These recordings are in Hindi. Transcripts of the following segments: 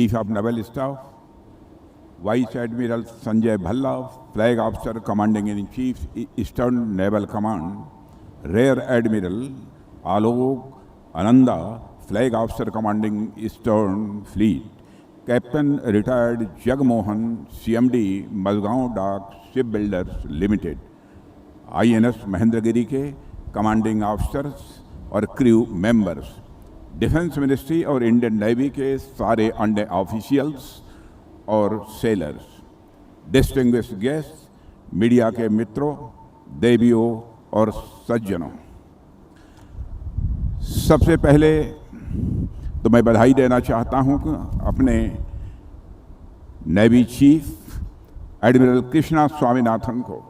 Chief of Naval Staff, Vice Admiral Sanjay Bhalla, Flag Officer Commanding in Chief, Eastern Naval Command, Rear Admiral Alok Ananda, Flag Officer Commanding Eastern Fleet, Captain Retired Jagmohan, CMD, Mazgaon Dock Shipbuilders Limited, INS Mahendragiri के कमांडिंग ऑफिसर्स और क्रू मेंबर्स, डिफेंस मिनिस्ट्री और इंडियन नेवी के सारे अंडर ऑफिशियल्स और सेलर्स, डिस्टिंग्विश्ड गेस्ट, मीडिया के मित्रों, देवियों और सज्जनों, सबसे पहले तो मैं बधाई देना चाहता हूं अपने navy chief admiral Krishna Swaminathan को,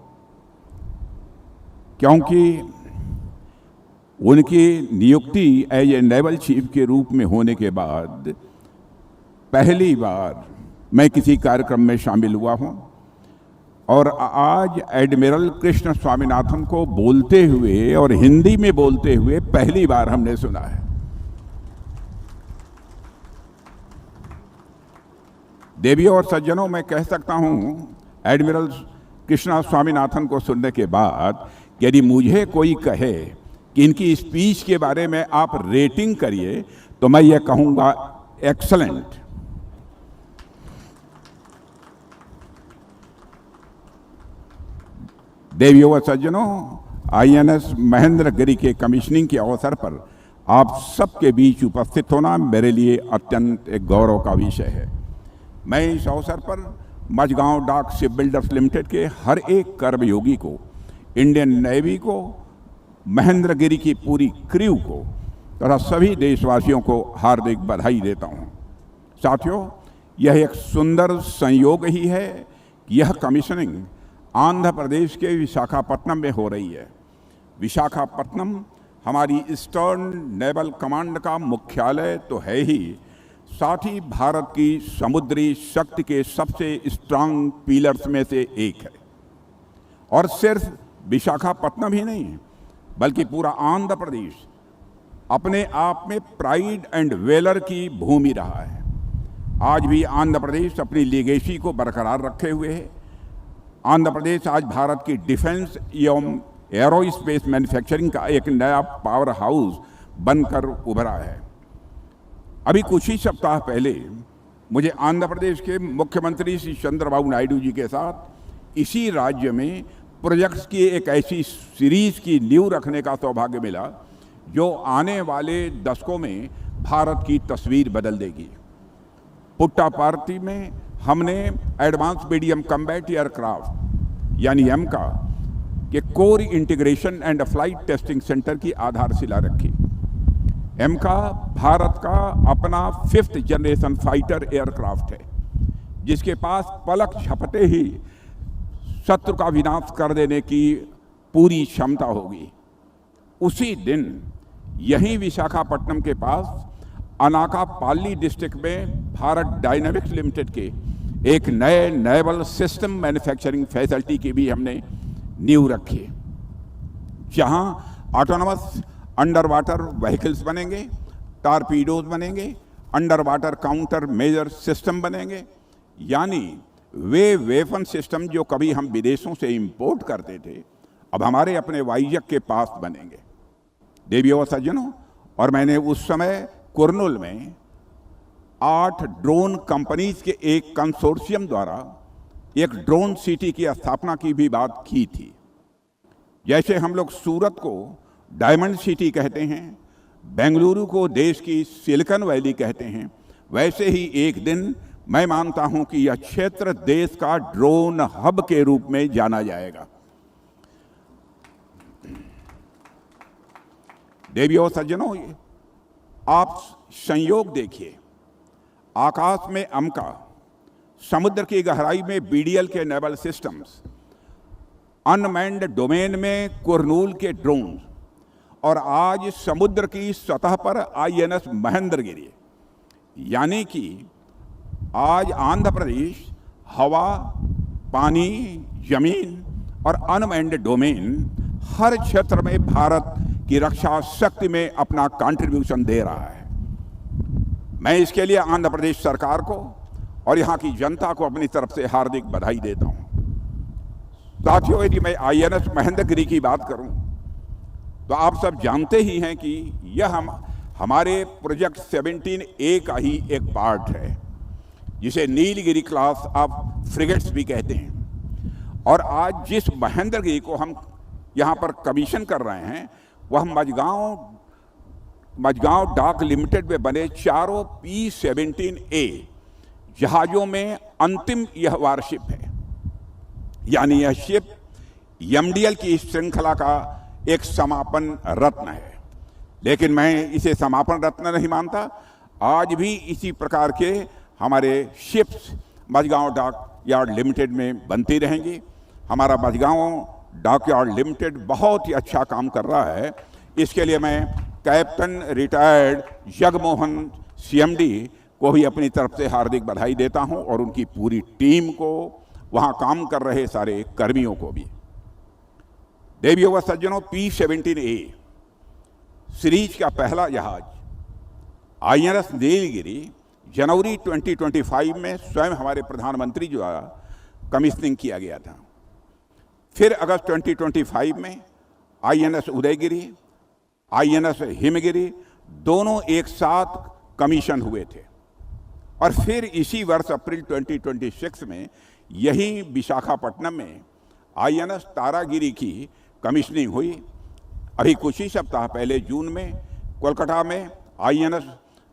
क्योंकि उनकी नियुक्ति एज ए नेवल चीफ के रूप में होने के बाद पहली बार मैं किसी कार्यक्रम में शामिल हुआ हूं और आज एडमिरल कृष्ण स्वामीनाथन को बोलते हुए और हिंदी में बोलते हुए पहली बार हमने सुना है। देवियों और सज्जनों, मैं कह सकता हूं एडमिरल कृष्णा स्वामीनाथन को सुनने के बाद यदि मुझे कोई कहे कि इनकी स्पीच के बारे में आप रेटिंग करिए तो मैं ये कहूंगा एक्सलेंट। देवियों व सज्जनों, INS महेंद्रगिरी के कमीशनिंग के अवसर पर आप सबके बीच उपस्थित होना मेरे लिए अत्यंत एक गौरव का विषय है। मैं इस अवसर पर मझगांव डॉक शिपबिल्डर्स लिमिटेड के हर एक कर्मयोगी को, इंडियन नेवी को, महेंद्रगिरी की पूरी क्रू को तथा सभी देशवासियों को हार्दिक बधाई देता हूं। साथियों, यह एक सुंदर संयोग ही है कि यह कमीशनिंग आंध्र प्रदेश के विशाखापट्टनम में हो रही है। विशाखापट्टनम हमारी ईस्टर्न नेवल कमांड का मुख्यालय तो है ही, साथ ही भारत की समुद्री शक्ति के सबसे स्ट्रांग पिलर्स में से एक है। और सिर्फ विशाखापट्टनम ही नहीं बल्कि पूरा आंध्र प्रदेश अपने आप में प्राइड एंड वेलर की भूमि रहा है। आज भी आंध्र प्रदेश अपनी लीगेसी को बरकरार रखे हुए है। आंध्र प्रदेश आज भारत की डिफेंस एवं एरोस्पेस मैन्युफैक्चरिंग का एक नया पावर हाउस बनकर उभरा है। अभी कुछ ही सप्ताह पहले मुझे आंध्र प्रदेश के मुख्यमंत्री श्री चंद्रबाबू नायडू जी के साथ इसी राज्य में प्रोजेक्ट्स की एक ऐसी सीरीज की नींव रखने का सौभाग्य मिला जो आने वाले दशकों में भारत की तस्वीर बदल देगी। पुट्टापार्थी में हमने एडवांस मीडियम कम्बैट एयरक्राफ्ट यानी एमका के core integration and flight testing centre की आधारशिला रखी। एमका भारत का अपना 5th जनरेशन फाइटर एयरक्राफ्ट है, जिसके पास पलक झपटे ही शत्रु का विनाश कर देने की पूरी क्षमता होगी। उसी दिन यहीं विशाखापट्टनम के पास अनाकापल्ली डिस्ट्रिक्ट में भारत डायनामिक्स लिमिटेड के एक नए नेवल सिस्टम मैन्युफैक्चरिंग फैसिलिटी की भी हमने नींव रखी, जहां ऑटोनमस अंडर वाटर व्हीकल्स बनेंगे, टारपीडोज बनेंगे, under water counter measure system बनेंगे, यानी वे वेपन सिस्टम जो कभी हम विदेशों से इंपोर्ट करते थे अब हमारे अपने वाइजक के पास बनेंगे। देवियों और सज्जनों, और मैंने उस समय कुर्नूल में 8 ड्रोन कंपनीज के एक कंसोर्शियम द्वारा एक ड्रोन सिटी की स्थापना की भी बात की थी। जैसे हम लोग सूरत को डायमंड सिटी कहते हैं, बेंगलुरु को देश की सिलिकॉन वैली कहते हैं, वैसे ही एक दिन मैं मानता हूं कि यह क्षेत्र देश का ड्रोन हब के रूप में जाना जाएगा। देवियों सज्जनों, आप संयोग देखिए, आकाश में अमका, समुद्र की गहराई में BDL के नेवल सिस्टम्स, अनमैन्ड डोमेन में कुर्नूल के ड्रोन, और आज समुद्र की सतह पर INS महेंद्रगिरी। यानी कि आज आंध्र प्रदेश हवा, पानी, जमीन और अनमैन्ड डोमेन हर क्षेत्र में भारत की रक्षा शक्ति में अपना कंट्रीब्यूशन दे रहा है। मैं इसके लिए आंध्र प्रदेश सरकार को और यहाँ की जनता को अपनी तरफ से हार्दिक बधाई देता हूँ। साथियों, यदि मैं INS महेंद्रगिरी की बात करूँ तो आप सब जानते ही हैं कि यह हमारे प्रोजेक्ट 17A का ही एक पार्ट है, जिसे नीलगिरी क्लास ऑफ फ्रिगेट्स भी कहते हैं। और आज जिस महेंद्रगिरी को हम यहाँ पर कमीशन कर रहे हैं वह मझगांव डाक लिमिटेड में बने चारों P-17A जहाज़ों में अंतिम यह वारशिप है। यानी यह शिप MDL की श्रृंखला का एक समापन रत्न है। लेकिन मैं इसे समापन रत्न नहीं मानता। आज भी इसी प्रकार के हमारे शिप्स मझगांव डाक यार्ड लिमिटेड में बनती रहेंगी। हमारा मझगांव डाक यार्ड लिमिटेड बहुत ही अच्छा काम कर रहा है। इसके लिए मैं कैप्टन रिटायर्ड जगमोहन CMD को भी अपनी तरफ से हार्दिक बधाई देता हूं और उनकी पूरी टीम को, वहां काम कर रहे सारे कर्मियों को भी। देवियों व सज्जनों, P-17A सीरीज का पहला जहाज INS नीलगिरी जनवरी 2025 में स्वयं हमारे प्रधानमंत्री द्वारा कमीशनिंग किया गया था। फिर अगस्त 2025 में INS उदयगिरी, INS हिमगिरी दोनों एक साथ कमीशन हुए थे। और फिर इसी वर्ष अप्रैल 2026 में यही विशाखापट्टनम में INS तारागिरी की कमीशनिंग हुई। अभी कुछ ही सप्ताह पहले जून में कोलकाता में INS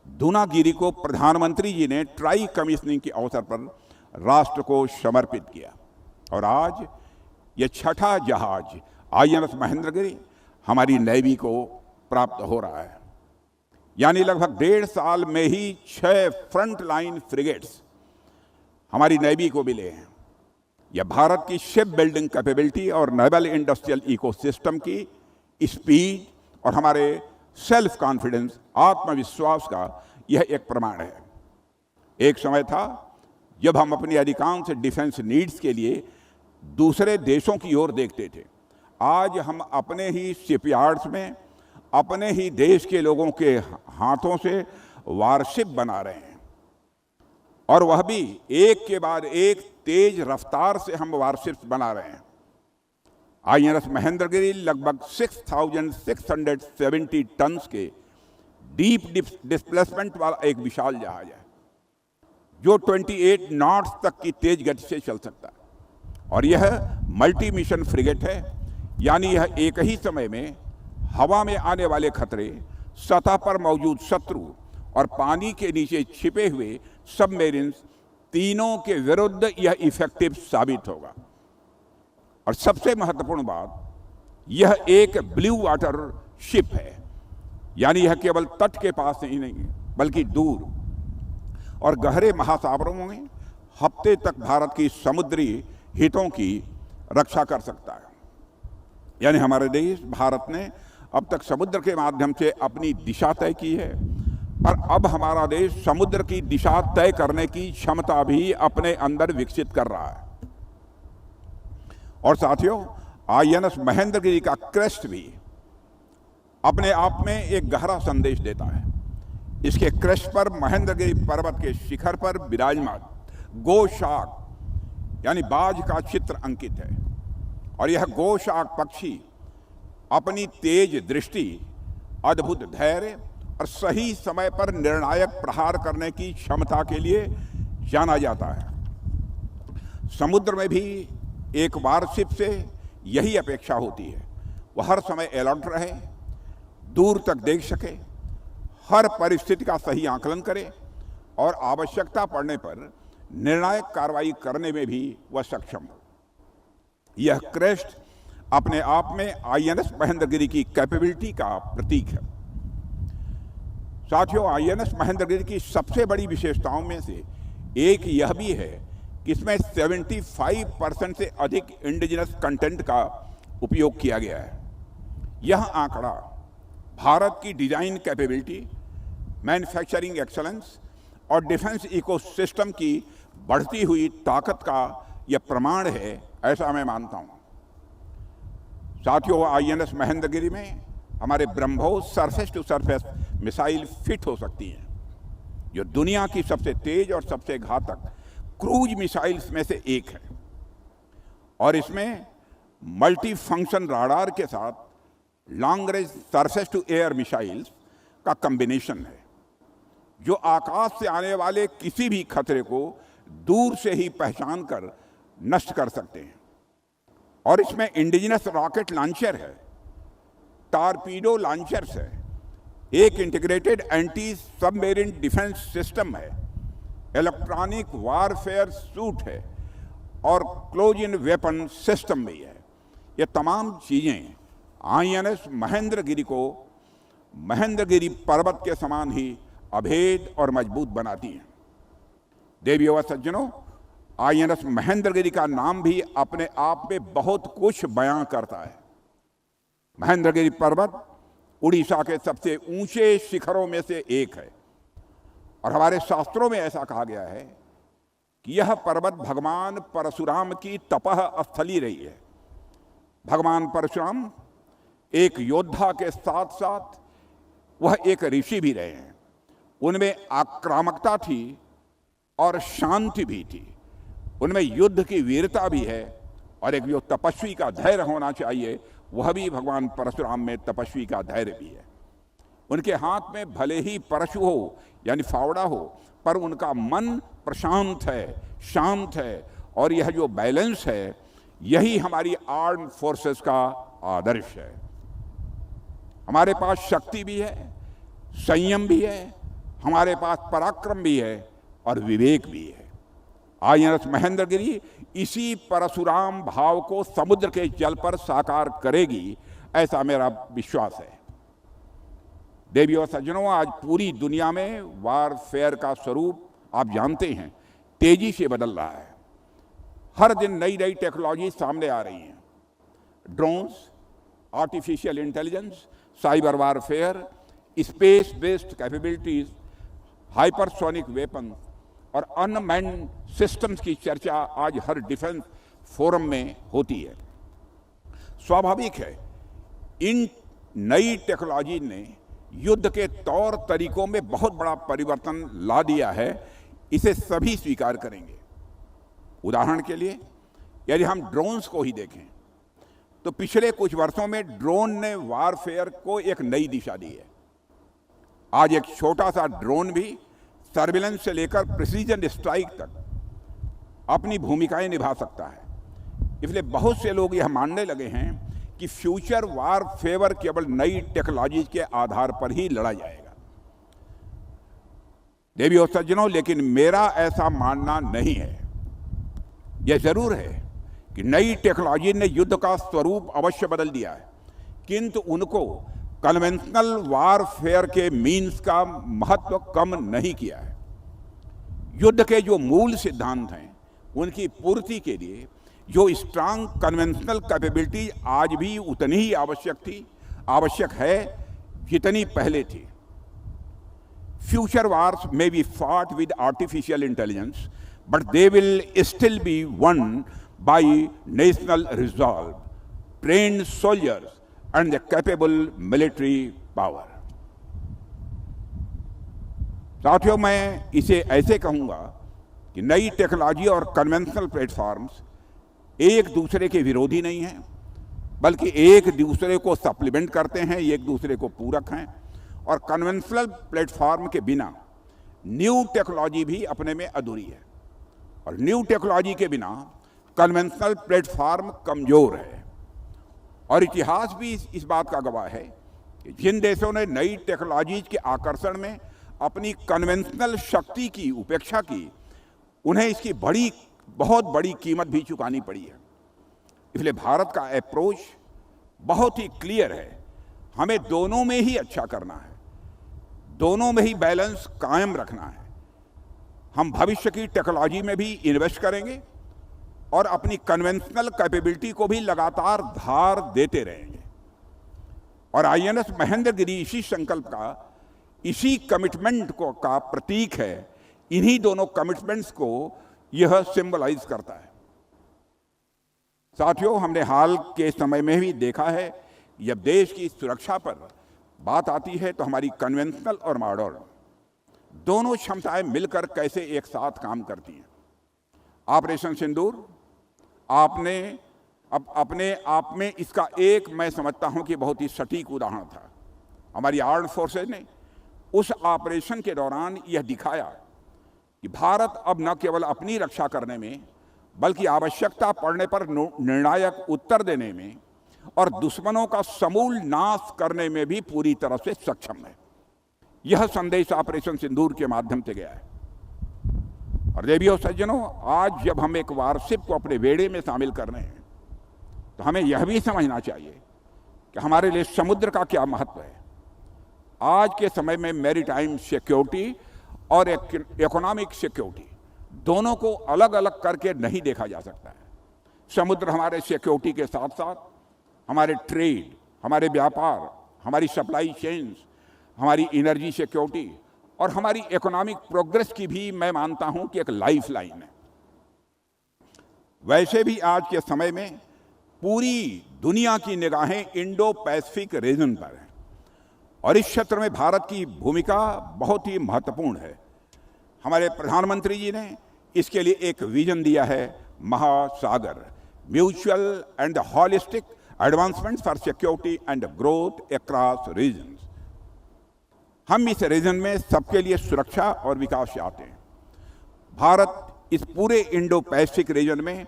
दूनागिरी को प्रधानमंत्री जी ने ट्राई कमीशनिंग के अवसर पर राष्ट्र को समर्पित किया। और आज यह छठा जहाज INS महेंद्रगिरी हमारी नेवी को प्राप्त हो रहा है। यानी लगभग 1.5 साल में ही 6 फ्रंट लाइन फ्रिगेट्स हमारी नेवी को मिले हैं। यह भारत की शिप बिल्डिंग कैपेबिलिटी और नेवल इंडस्ट्रियल इकोसिस्टम की स्पीड और हमारे सेल्फ कॉन्फिडेंस, आत्मविश्वास का यह एक प्रमाण है। एक समय था जब हम अपनी अधिकांश डिफेंस नीड्स के लिए दूसरे देशों की ओर देखते थे। आज हम अपने ही शिपयार्ड्स में अपने ही देश के लोगों के हाथों से वारशिप बना रहे हैं, और वह भी एक के बाद एक तेज रफ्तार से हम वारशिप्स बना रहे हैं। INS महेंद्रगिरी लगभग 6,670 टन के डीप डिस्प्लेसमेंट वाला एक विशाल जहाज है जो 28 नॉट्स तक की तेज गति से चल सकता है। और यह मल्टी मिशन फ्रिगेट है, यानी यह एक ही समय में हवा में आने वाले खतरे, सतह पर मौजूद शत्रु और पानी के नीचे छिपे हुए सबमेरिन्स तीनों के विरुद्ध यह इफेक्टिव साबित होगा। और सबसे महत्वपूर्ण बात, यह एक ब्लू वाटर शिप है, यानी यह केवल तट के पास ही नहीं बल्कि दूर और गहरे महासागरों में हफ्ते तक भारत की समुद्री हितों की रक्षा कर सकता है। यानी हमारे देश भारत ने अब तक समुद्र के माध्यम से अपनी दिशा तय की है, और अब हमारा देश समुद्र की दिशा तय करने की क्षमता भी अपने अंदर विकसित कर रहा है। और साथियों, INS महेंद्रगिरी का क्रेस्ट भी अपने आप में एक गहरा संदेश देता है। इसके क्रेस्ट पर महेंद्रगिरी पर्वत के शिखर पर विराजमान गोशाक यानी बाज का चित्र अंकित है। और यह गोशाक पक्षी अपनी तेज दृष्टि, अद्भुत धैर्य और सही समय पर निर्णायक प्रहार करने की क्षमता के लिए जाना जाता है। समुद्र में भी एक वारशिप से यही अपेक्षा होती है, वह हर समय अलर्ट रहे, दूर तक देख सके, हर परिस्थिति का सही आकलन करे और आवश्यकता पड़ने पर निर्णायक कार्रवाई करने में भी वह सक्षम हो। यह क्रेस्ट अपने आप में INS महेंद्रगिरी की कैपेबिलिटी का प्रतीक है। साथियों, INS महेंद्रगिरी की सबसे बड़ी विशेषताओं में से एक यह भी है कि इसमें 75% से अधिक इंडिजिनस कंटेंट का उपयोग किया गया है। यह आंकड़ा भारत की डिजाइन कैपेबिलिटी, मैन्युफैक्चरिंग एक्सेलेंस और डिफेंस इकोसिस्टम की बढ़ती हुई ताकत का यह प्रमाण है, ऐसा मैं मानता हूं। साथियों, INS महेंद्रगिरी में हमारे BrahMos surface to surface missile fit हो सकती हैं। जो दुनिया की सबसे तेज और सबसे घातक क्रूज मिसाइल्स में से एक है, और इसमें मल्टी फंक्शन राडार के साथ long range surface to air missiles का कॉम्बिनेशन है, जो आकाश से आने वाले किसी भी खतरे को दूर से ही पहचान कर नष्ट कर सकते हैं। और इसमें इंडिजिनस रॉकेट लॉन्चर है, टारपीडो लॉन्चर्स है, एक integrated anti submarine defence system है, इलेक्ट्रॉनिक वारफेयर सूट है और क्लोज इन वेपन सिस्टम भी है। ये तमाम चीज़ें INS महेंद्रगिरी को महेंद्रगिरी पर्वत के समान ही अभेद और मजबूत बनाती हैं। देवियों व सज्जनों, INS महेंद्रगिरी का नाम भी अपने आप में बहुत कुछ बयां करता है। महेंद्रगिरी पर्वत उड़ीसा के सबसे ऊंचे शिखरों में से एक है, और हमारे शास्त्रों में ऐसा कहा गया है कि यह पर्वत भगवान परशुराम की तपह स्थली रही है। भगवान परशुराम एक योद्धा के साथ साथ वह एक ऋषि भी रहे हैं। उनमें आक्रामकता थी और शांति भी थी, उनमें युद्ध की वीरता भी है, और एक जो तपस्वी का धैर्य होना चाहिए वह भी भगवान परशुराम में तपस्वी का धैर्य भी है। उनके हाथ में भले ही परशु हो यानी फावड़ा हो, पर उनका मन प्रशांत है, शांत है, और यह जो बैलेंस है यही हमारी आर्म्ड फोर्सेस का आदर्श है। हमारे पास शक्ति भी है, संयम भी है, हमारे पास पराक्रम भी है और विवेक भी है। INS महेंद्रगिरी इसी परशुराम भाव को समुद्र के जल पर साकार करेगी, ऐसा मेरा विश्वास है। देवियों और सज्जनों, आज पूरी दुनिया में वारफेयर का स्वरूप आप जानते हैं तेजी से बदल रहा है। हर दिन नई नई टेक्नोलॉजी सामने आ रही हैं। Drones, artificial intelligence, cyber warfare, space based capabilities, hypersonic weapon और अनमैन्ड सिस्टम्स की चर्चा आज हर डिफेंस फोरम में होती है। स्वाभाविक है, इन नई टेक्नोलॉजी ने युद्ध के तौर तरीकों में बहुत बड़ा परिवर्तन ला दिया है, इसे सभी स्वीकार करेंगे। उदाहरण के लिए यदि हम ड्रोन्स को ही देखें तो पिछले कुछ वर्षों में ड्रोन ने वारफेयर को एक नई दिशा दी है। आज एक छोटा सा ड्रोन भी सर्विलेंस से लेकर प्रिसीजन स्ट्राइक तक अपनी भूमिकाएं निभा सकता है। इसलिए बहुत से लोग यह मानने लगे हैं कि फ्यूचर वारफेयर केवल नई टेक्नोलॉजी के आधार पर ही लड़ा जाएगा। देवी और सज्जनों, लेकिन मेरा ऐसा मानना नहीं है। यह जरूर है कि नई टेक्नोलॉजी ने युद्ध का स्वरूप अवश्य बदल दिया है, किंतु उनको कन्वेंशनल वारफेयर के मीन्स का महत्व कम नहीं किया है। युद्ध के जो मूल सिद्धांत हैं उनकी पूर्ति के लिए जो स्ट्रांग कन्वेंशनल कैपेबिलिटी आज भी उतनी ही आवश्यक है जितनी पहले थी। Future wars may be fought with artificial intelligence, but they will still be won by national resolve, trained soldiers and the capable military power. साथियों, मैं इसे ऐसे कहूंगा कि नई टेक्नोलॉजी और कन्वेंशनल प्लेटफॉर्म्स एक दूसरे के विरोधी नहीं हैं, बल्कि एक दूसरे को सप्लीमेंट करते हैं, एक दूसरे को पूरक हैं। और कन्वेंशनल प्लेटफॉर्म के बिना न्यू टेक्नोलॉजी भी अपने में अधूरी है, और न्यू टेक्नोलॉजी के बिना कन्वेंशनल प्लेटफॉर्म कमजोर है। और इतिहास भी इस बात का गवाह है कि जिन देशों ने नई टेक्नोलॉजी के आकर्षण में अपनी कन्वेंशनल शक्ति की उपेक्षा की, उन्हें इसकी बहुत बड़ी कीमत भी चुकानी पड़ी है। इसलिए भारत का अप्रोच बहुत ही क्लियर है, हमें दोनों में ही अच्छा करना है, दोनों में ही बैलेंस कायम रखना है। हम भविष्य की टेक्नोलॉजी में भी इन्वेस्ट करेंगे और अपनी कन्वेंशनल कैपेबिलिटी को भी लगातार धार देते रहेंगे। और INS महेंद्रगिरी इसी संकल्प का, इसी कमिटमेंट का प्रतीक है। इन्हीं दोनों कमिटमेंट्स को यह सिंबलाइज करता है। साथियों, हमने हाल के समय में भी देखा है, जब देश की सुरक्षा पर बात आती है तो हमारी कन्वेंशनल और मॉडर्न दोनों क्षमताएं मिलकर कैसे एक साथ काम करती हैं। ऑपरेशन सिंदूर आपने अपने आप में इसका एक, मैं समझता हूं कि बहुत ही सटीक उदाहरण था। हमारी आर्म्ड फोर्सेज ने उस ऑपरेशन के दौरान यह दिखाया कि भारत अब न केवल अपनी रक्षा करने में बल्कि आवश्यकता पड़ने पर निर्णायक उत्तर देने में और दुश्मनों का समूल नाश करने में भी पूरी तरह से सक्षम है। यह संदेश ऑपरेशन सिंदूर के माध्यम से गया है। और देवियों सज्जनों, आज जब हम एक वारशिप को अपने बेड़े में शामिल कर रहे हैं तो हमें यह भी समझना चाहिए कि हमारे लिए समुद्र का क्या महत्व है। आज के समय में मैरीटाइम सिक्योरिटी और इकोनॉमिक सिक्योरिटी दोनों को अलग अलग करके नहीं देखा जा सकता है। समुद्र हमारे सिक्योरिटी के साथ साथ हमारे ट्रेड, हमारे व्यापार, हमारी सप्लाई चेन्स, हमारी एनर्जी सिक्योरिटी और हमारी इकोनॉमिक प्रोग्रेस की भी मैं मानता हूं कि एक लाइफ लाइन है। वैसे भी आज के समय में पूरी दुनिया की निगाहें इंडो पैसिफिक रीजन पर है और इस क्षेत्र में भारत की भूमिका बहुत ही महत्वपूर्ण है। हमारे प्रधानमंत्री जी ने इसके लिए एक विजन दिया है, Mahasagar, mutual and holistic advancement for security and growth across regions. हम इस रीजन में सबके लिए सुरक्षा और विकास चाहते हैं। भारत इस पूरे इंडो पैसिफिक रीजन में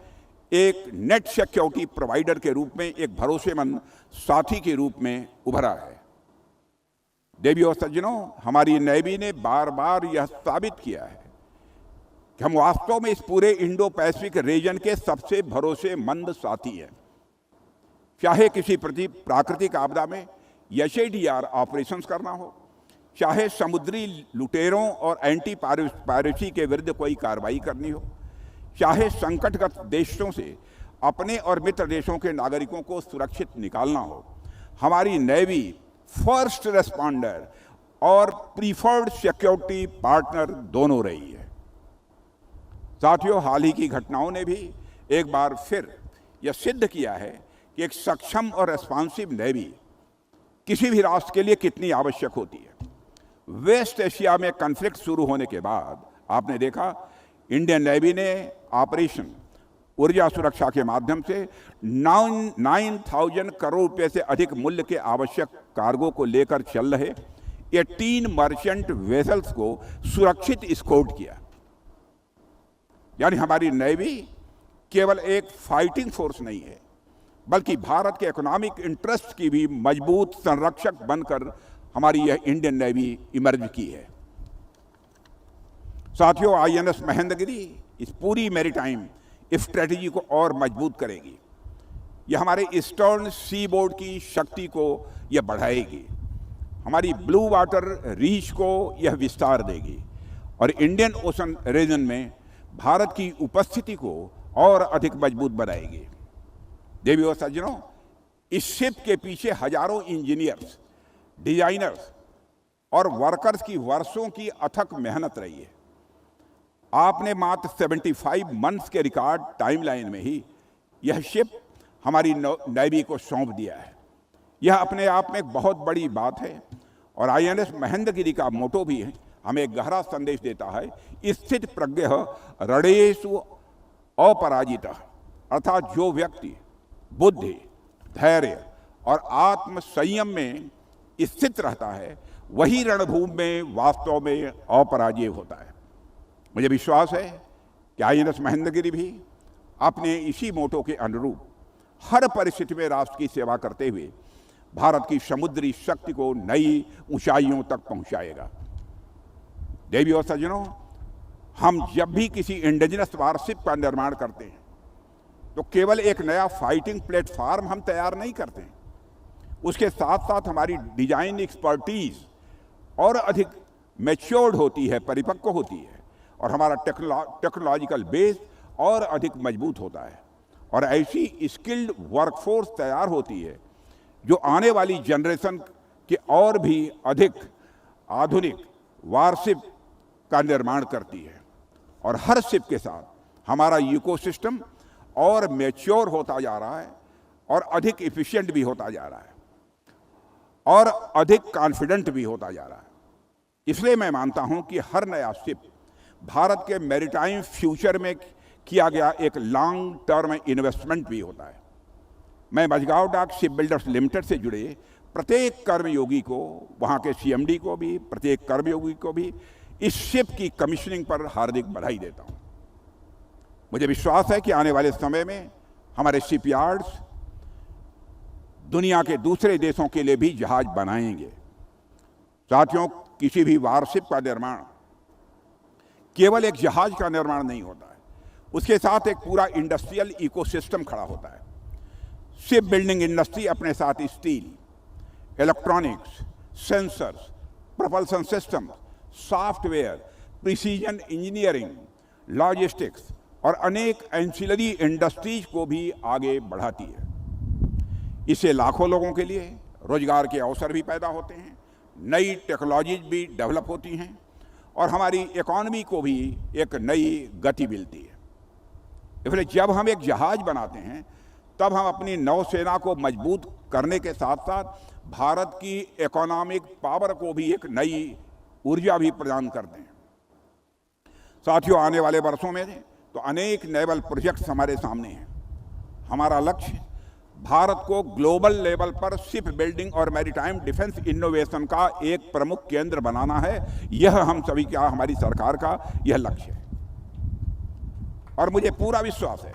एक नेट सिक्योरिटी प्रोवाइडर के रूप में, एक भरोसेमंद साथी के रूप में उभरा है। देवियों और सज्जनों, हमारी नेवी ने बार बार यह साबित किया है कि हम वास्तव में इस पूरे इंडो पैसिफिक रीजन के सबसे भरोसेमंद साथी हैं। चाहे किसी प्राकृतिक आपदा में एसएडीआर ऑपरेशंस करना हो, चाहे समुद्री लुटेरों और एंटी पायरेसी के विरुद्ध कोई कार्रवाई करनी हो, चाहे संकटग्रस्त देशों से अपने और मित्र देशों के नागरिकों को सुरक्षित निकालना हो, हमारी नेवी फर्स्ट रेस्पॉन्डर और प्रीफर्ड सिक्योरिटी पार्टनर दोनों रही है। साथियों, हाल ही की घटनाओं ने भी एक बार फिर यह सिद्ध किया है कि एक सक्षम और रेस्पॉन्सिव नेवी किसी भी राष्ट्र के लिए कितनी आवश्यक होती है। वेस्ट एशिया में कॉन्फ्लिक्ट शुरू होने के बाद आपने देखा इंडियन नेवी ने ऑपरेशन ऊर्जा सुरक्षा के माध्यम से 9,000 करोड़ रुपए से अधिक मूल्य के आवश्यक कार्गो को लेकर चल रहे 18 मर्चेंट वेसल्स को सुरक्षित एस्कॉर्ट किया। यानी हमारी नेवी केवल एक फाइटिंग फोर्स नहीं है बल्कि भारत के इकोनॉमिक इंटरेस्ट की भी मजबूत संरक्षक बनकर हमारी यह इंडियन नेवी इमर्ज की है। साथियों, आईएनएस महेंद्रगिरी इस पूरी मैरीटाइम स्ट्रेटेजी को और मजबूत करेगी। यह हमारे ईस्टर्न सी बोर्ड की शक्ति को यह बढ़ाएगी, हमारी ब्लू वाटर रीच को यह विस्तार देगी और इंडियन ओशन रीजन में भारत की उपस्थिति को और अधिक मजबूत बनाएगी। देवियों और सज्जनों, इस शिप के पीछे हजारों इंजीनियर्स, डिजाइनर्स और वर्कर्स की वर्षों की अथक मेहनत रही है। आपने मात्र 75 मंथ्स के रिकॉर्ड टाइमलाइन में ही यह शिप हमारी नेवी को सौंप दिया है। यह अपने आप में एक बहुत बड़ी बात है और आईएनएस महेंद्रगिरी का मोटो भी है, हमें एक गहरा संदेश देता है, स्थित प्रज्ञ रणेषु अपराजितः, अर्थात जो व्यक्ति बुद्धि, धैर्य और आत्म संयम में स्थित रहता है वही रणभूमि में वास्तव में अपराजय होता है। मुझे विश्वास है कि आईएनएस महेंद्रगिरी भी अपने इसी मोटो के अनुरूप हर परिस्थिति में राष्ट्र की सेवा करते हुए भारत की समुद्री शक्ति को नई ऊंचाइयों तक पहुंचाएगा। देवियों और सज्जनों, हम जब भी किसी इंडिजिनस वारशिप का निर्माण करते हैं तो केवल एक नया फाइटिंग प्लेटफॉर्म हम तैयार नहीं करते हैं, उसके साथ साथ हमारी डिजाइन एक्सपर्टीज और अधिक मैच्योर्ड होती है, परिपक्व होती है और हमारा टेक्नोलॉजिकल बेस और अधिक मजबूत होता है और ऐसी स्किल्ड वर्कफोर्स तैयार होती है जो आने वाली जनरेशन के और भी अधिक आधुनिक वारशिप का निर्माण करती है और हर शिप के साथ हमारा इकोसिस्टम और मैच्योर होता जा रहा है और अधिक एफिशिएंट भी होता जा रहा है और अधिक कॉन्फिडेंट भी होता जा रहा है। इसलिए मैं मानता हूं कि हर नया शिप भारत के मैरीटाइम फ्यूचर में किया गया एक लॉन्ग टर्म इन्वेस्टमेंट भी होता है। मैं मझगांव डाक शिप बिल्डर्स लिमिटेड से जुड़े प्रत्येक कर्मयोगी को, वहाँ के CMD को भी, प्रत्येक कर्मयोगी को भी इस शिप की कमीशनिंग पर हार्दिक बधाई देता हूँ। मुझे विश्वास है कि आने वाले समय में हमारे शिपयार्ड्स दुनिया के दूसरे देशों के लिए भी जहाज बनाएंगे। साथियों, किसी भी वारशिप का निर्माण केवल एक जहाज का निर्माण नहीं होता है, उसके साथ एक पूरा इंडस्ट्रियल इकोसिस्टम खड़ा होता है। शिप बिल्डिंग इंडस्ट्री अपने साथ steel, electronics, sensors, propulsion system, software, precision engineering, logistics और अनेक एंसिलरी इंडस्ट्रीज को भी आगे बढ़ाती है। इससे लाखों लोगों के लिए रोजगार के अवसर भी पैदा होते हैं, नई टेक्नोलॉजीज भी डेवलप होती हैं और हमारी इकॉनमी को भी एक नई गति मिलती है। इसलिए जब हम एक जहाज बनाते हैं तब हम अपनी नौसेना को मजबूत करने के साथ साथ भारत की इकोनॉमिक पावर को भी एक नई ऊर्जा भी प्रदान करते हैं। साथियों, आने वाले वर्षों में तो अनेक नेवल प्रोजेक्ट्स हमारे सामने हैं। हमारा लक्ष्य भारत को ग्लोबल लेवल पर शिप बिल्डिंग और मैरीटाइम डिफेंस इनोवेशन का एक प्रमुख केंद्र बनाना है। यह हम सभी का, हमारी सरकार का यह लक्ष्य है और मुझे पूरा विश्वास है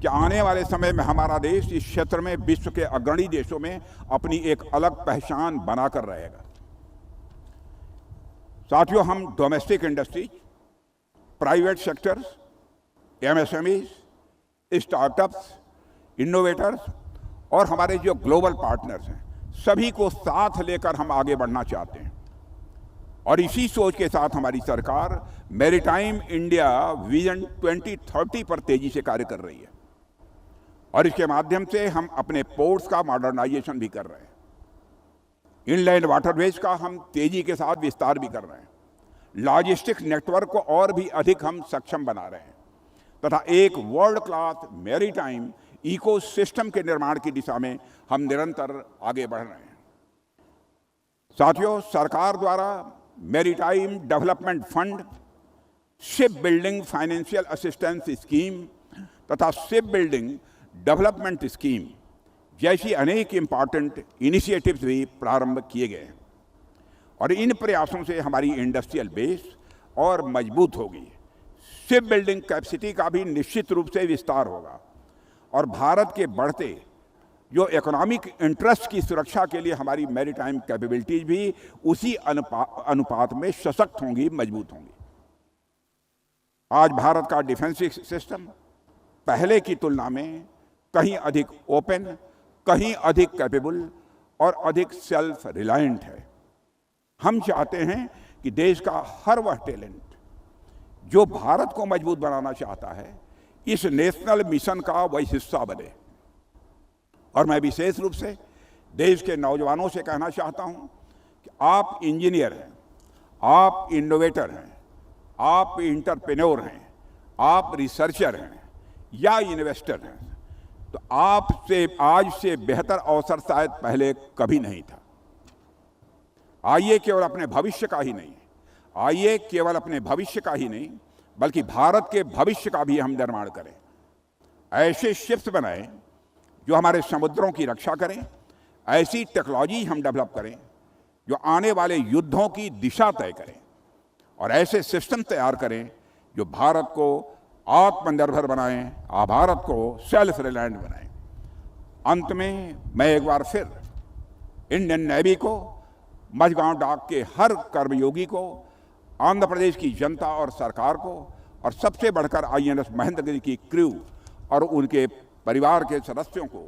कि आने वाले समय में हमारा देश इस क्षेत्र में विश्व के अग्रणी देशों में अपनी एक अलग पहचान बनाकर रहेगा। साथियों, हम domestic industries, private sectors, MSMEs, startups, innovators और हमारे जो ग्लोबल पार्टनर्स हैं, सभी को साथ लेकर हम आगे बढ़ना चाहते हैं और इसी सोच के साथ हमारी सरकार मैरीटाइम इंडिया विजन 2030 पर तेजी से कार्य कर रही है और इसके माध्यम से हम अपने पोर्ट्स का मॉडर्नाइजेशन भी कर रहे हैं। इनलैंड वाटरवेज का हम तेजी के साथ विस्तार भी कर रहे हैं। लॉजिस्टिक्स नेटवर्क को और भी अधिक हम सक्षम बना रहे हैं तथा एक वर्ल्ड क्लास मैरीटाइम इकोसिस्टम के निर्माण की दिशा में हम निरंतर आगे बढ़ रहे हैं। साथियों, सरकार द्वारा maritime development fund, ship building financial assistance scheme तथा शिप बिल्डिंग डेवलपमेंट स्कीम जैसी अनेक इंपॉर्टेंट इनिशिएटिव्स भी प्रारंभ किए गए हैं और इन प्रयासों से हमारी इंडस्ट्रियल बेस और मजबूत होगी। शिप बिल्डिंग कैपेसिटी का भी निश्चित रूप से विस्तार होगा और भारत के बढ़ते जो इकोनॉमिक इंटरेस्ट की सुरक्षा के लिए हमारी मैरीटाइम कैपेबिलिटीज भी उसी अनुपात में सशक्त होंगी, मजबूत होंगी। आज भारत का डिफेंस सिस्टम पहले की तुलना में कहीं अधिक ओपन, कहीं अधिक कैपेबल और अधिक सेल्फ रिलायंट है। हम चाहते हैं कि देश का हर वह टैलेंट जो भारत को मजबूत बनाना चाहता है इस नेशनल मिशन का वही हिस्सा बने और मैं विशेष रूप से देश के नौजवानों से कहना चाहता हूं कि आप इंजीनियर हैं, आप इनोवेटर हैं, आप इंटरप्रेन्योर हैं, आप रिसर्चर हैं या इन्वेस्टर हैं, तो आपसे आज से बेहतर अवसर शायद पहले कभी नहीं था। आइए केवल अपने भविष्य का ही नहीं, आइए केवल अपने भविष्य का ही नहीं बल्कि भारत के भविष्य का भी हम निर्माण करें। ऐसे शिप्स बनाएं जो हमारे समुद्रों की रक्षा करें, ऐसी टेक्नोलॉजी हम डेवलप करें जो आने वाले युद्धों की दिशा तय करें और ऐसे सिस्टम तैयार करें जो भारत को आत्मनिर्भर बनाएं, भारत को सेल्फ रिलायंट बनाएं। अंत में मैं एक बार फिर इंडियन नेवी को, मझगांव डाक के हर कर्मयोगी को, आंध्र प्रदेश की जनता और सरकार को और सबसे बढ़कर INS महेंद्रगिरी की क्रू और उनके परिवार के सदस्यों को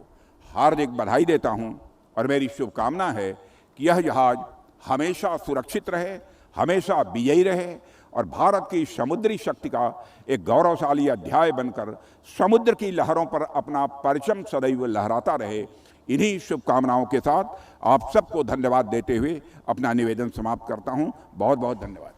हार्दिक बधाई देता हूं और मेरी शुभकामना है कि यह जहाज हमेशा सुरक्षित रहे, हमेशा विजयी रहे और भारत की समुद्री शक्ति का एक गौरवशाली अध्याय बनकर समुद्र की लहरों पर अपना परचम सदैव लहराता रहे। इन्हीं शुभकामनाओं के साथ आप सबको धन्यवाद देते हुए अपना निवेदन समाप्त करता हूं। बहुत बहुत धन्यवाद।